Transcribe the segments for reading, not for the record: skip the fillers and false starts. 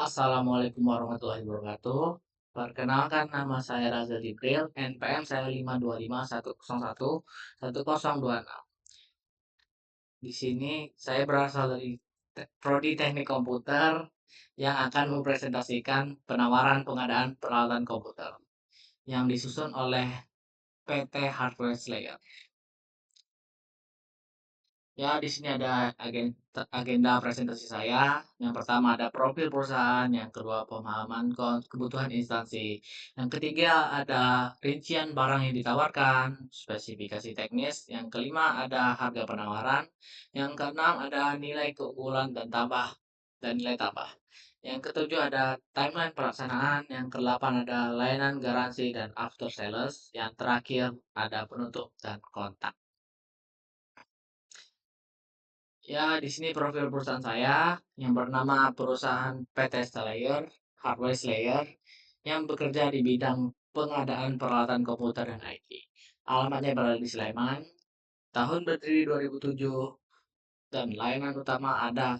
Assalamualaikum warahmatullahi wabarakatuh. Perkenalkan nama saya Raza Jibril, NPM saya 52510111026. Di sini saya berasal dari Prodi Teknik Komputer yang akan mempresentasikan penawaran pengadaan peralatan komputer yang disusun oleh PT Hardware Slayer. Ya, di sini ada agenda presentasi saya. Yang pertama ada profil perusahaan, yang kedua pemahaman kebutuhan instansi, yang ketiga ada rincian barang yang ditawarkan, spesifikasi teknis, yang kelima ada harga penawaran, yang keenam ada nilai keunggulan dan nilai tambah. Yang ketujuh ada timeline pelaksanaan, yang kedelapan ada layanan garansi dan after sales, yang terakhir ada penutup dan kontak. Ya, di sini profil perusahaan saya yang bernama perusahaan PT Slayer, Hardware Slayer, yang bekerja di bidang pengadaan peralatan komputer dan IT. Alamatnya berada di Sleman, tahun berdiri 2007, dan layanan utama ada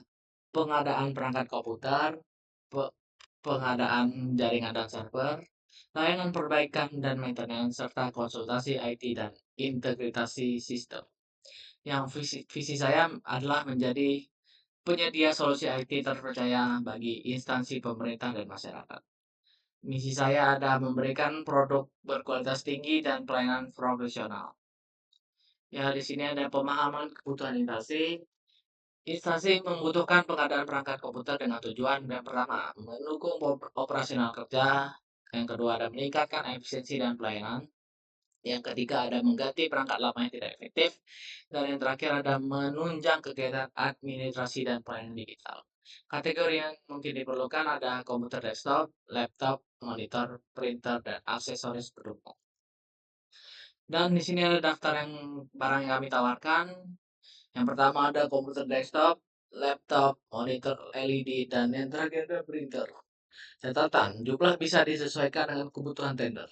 pengadaan perangkat komputer, pe- pengadaan jaringan dan server, layanan perbaikan dan maintenance, serta konsultasi IT dan integrasi sistem. Yang visi saya adalah menjadi penyedia solusi IT terpercaya bagi instansi pemerintah dan masyarakat. Misi saya ada memberikan produk berkualitas tinggi dan pelayanan profesional. Ya, di sini ada pemahaman kebutuhan instansi. Instansi membutuhkan pengadaan perangkat komputer dengan tujuan yang pertama, mendukung operasional kerja. Yang kedua, ada meningkatkan efisiensi dan pelayanan. Yang ketiga ada mengganti perangkat lama yang tidak efektif. Dan yang terakhir ada menunjang kegiatan administrasi dan pelayanan digital. Kategori yang mungkin diperlukan ada komputer desktop, laptop, monitor, printer, dan aksesoris pendukung. Dan di sini ada daftar barang yang kami tawarkan. Yang pertama ada komputer desktop, laptop, monitor LED, dan yang terakhir ada printer. Catatan, jumlah bisa disesuaikan dengan kebutuhan tender.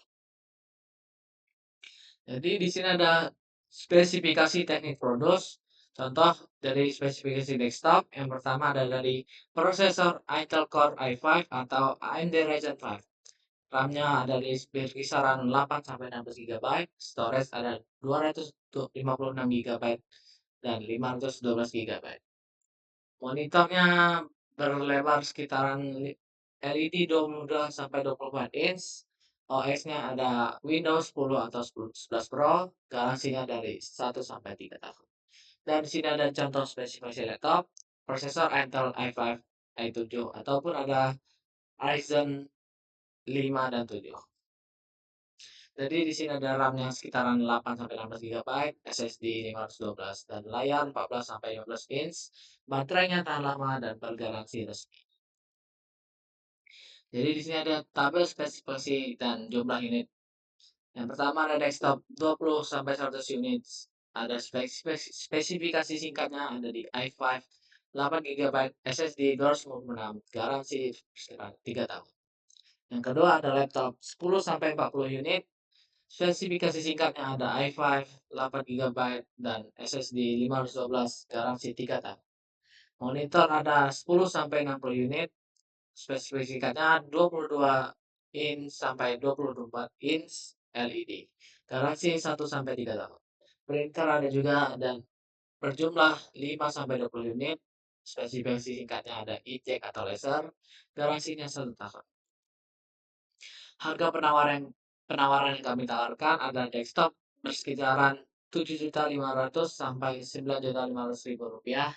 Jadi di sini ada spesifikasi teknik produk. Contoh dari spesifikasi desktop, yang pertama ada dari prosesor Intel Core i5 atau AMD Ryzen 5. RAM-nya ada di kisaran 8 sampai 16 GB, storage ada 256 GB dan 512 GB. Monitornya berlebar sekitaran LED 22 sampai 24 inch. OS-nya ada Windows 10 atau 11 Pro, garansinya dari 1 sampai 3 tahun. Dan di sini ada contoh spesifikasi laptop, prosesor Intel i5, i7 ataupun ada Ryzen 5 dan 7. Jadi di sini ada RAM-nya sekitaran 8 sampai 16 GB, SSD 512 dan layar 14 sampai 15 inch. Baterainya tahan lama dan bergaransi resmi. Jadi di sini ada tabel spesifikasi dan jumlah unit. Yang pertama ada desktop 20 sampai 100 unit. Ada spesifikasi singkatnya ada di i5 8 GB SSD 256, garansi sekitar 3 tahun. Yang kedua ada laptop 10 sampai 40 unit. Spesifikasi singkatnya ada i5 8 GB dan SSD 512, garansi 3 tahun. Monitor ada 10 sampai 60 unit. Spesifikasinya 22 inch sampai 24 inch LED. Garansi 1 sampai 3 tahun. Printer ada juga dan berjumlah 5 sampai 20 unit. Spesifikasi singkatnya ada inkjet atau laser. Garansinya 1 tahun. Harga penawaran yang kami tawarkan ada desktop bersekitaran 7.500.000 sampai 9.500.000 rupiah.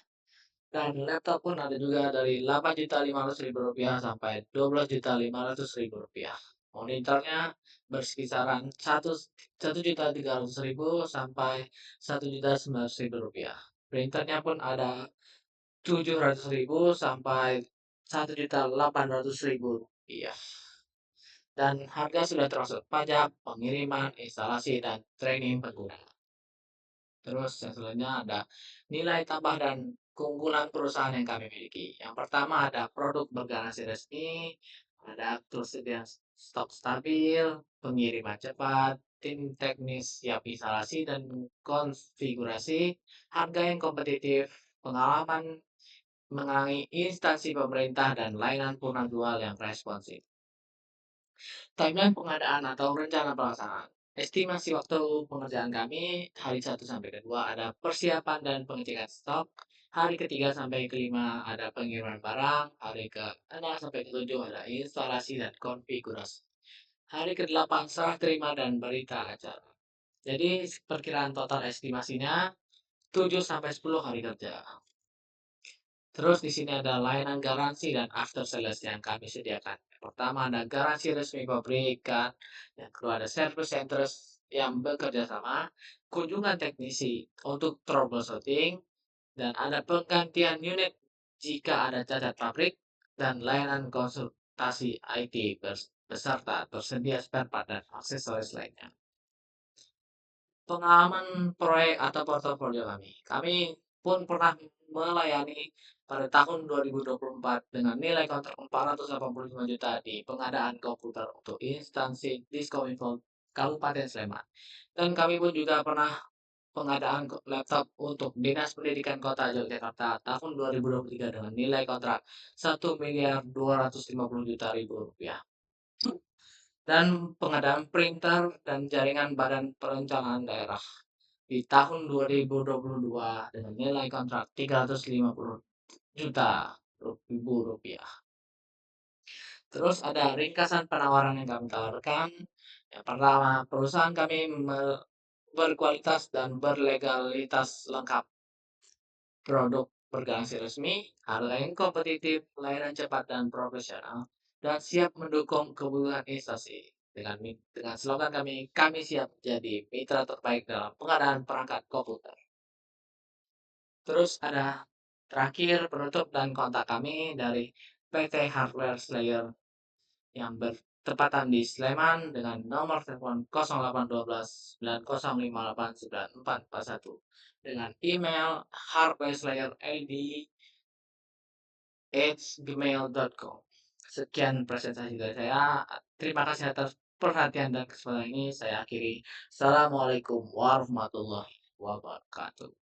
Dan laptop pun ada juga dari 8.500.000 rupiah sampai 12.500.000 rupiah. Monitornya berkisaran 1.300.000 sampai 1.900.000 rupiah. Printernya pun ada 700.000 sampai 1.800.000 rupiah. Dan harga sudah termasuk pajak, pengiriman, instalasi, dan training pengguna. Terus yang selanjutnya ada nilai tambah dan keunggulan perusahaan yang kami miliki. Yang pertama ada produk bergaransi resmi, ada tersedia stok stabil, pengiriman cepat, tim teknis siap instalasi dan konfigurasi, harga yang kompetitif, pengalaman mengenai instansi pemerintah dan layanan purnadual yang responsif. Timeline pengadaan atau rencana pelaksanaan. Estimasi waktu pengerjaan kami hari 1 sampai ke 2 ada persiapan dan pengecekan stok. Hari ketiga sampai kelima ada pengiriman barang. Hari ke-6 sampai ke-7 ada instalasi dan konfigurasi. Hari ke-8 serah terima dan berita acara. Jadi perkiraan total estimasinya 7 sampai 10 hari kerja. Terus di sini ada layanan garansi dan after sales yang kami sediakan. Pertama ada garansi resmi pabrikan, yang kedua ada service centers yang bekerja sama, kunjungan teknisi untuk troubleshooting, dan ada penggantian unit jika ada cacat pabrik, dan layanan konsultasi IT beserta tersedia spare part dan aksesoris lainnya. Pengalaman proyek atau portofolio kami. Kami pun pernah melayani pada tahun 2024 dengan nilai kontrak 485 juta di pengadaan komputer untuk instansi Diskominfo Kabupaten Sleman. Dan kami pun juga pernah pengadaan laptop untuk Dinas Pendidikan Kota Yogyakarta tahun 2023 dengan nilai kontrak 1.250.000.000 rupiah. Dan pengadaan printer dan jaringan Badan Perencanaan Daerah di tahun 2022 dengan nilai kontrak 350 juta rupiah. Terus ada ringkasan penawaran yang kami tawarkan. Yang pertama, perusahaan kami berkualitas dan berlegalitas lengkap. Produk bergaransi resmi, harga yang kompetitif, layanan cepat dan profesional, dan siap mendukung kebutuhan instansi. Dengan slogan kami siap jadi mitra terbaik dalam pengadaan perangkat komputer. Terus ada terakhir penutup dan kontak kami dari PT Hardware Slayer yang bertepatan di Sleman dengan nomor telepon 0812 9058 9441 dengan email hardwareslayer@gmail.com. Sekian presentasi dari saya. Terima kasih atas perhatian dan kesempatan ini. Saya akhiri. Assalamualaikum warahmatullahi wabarakatuh.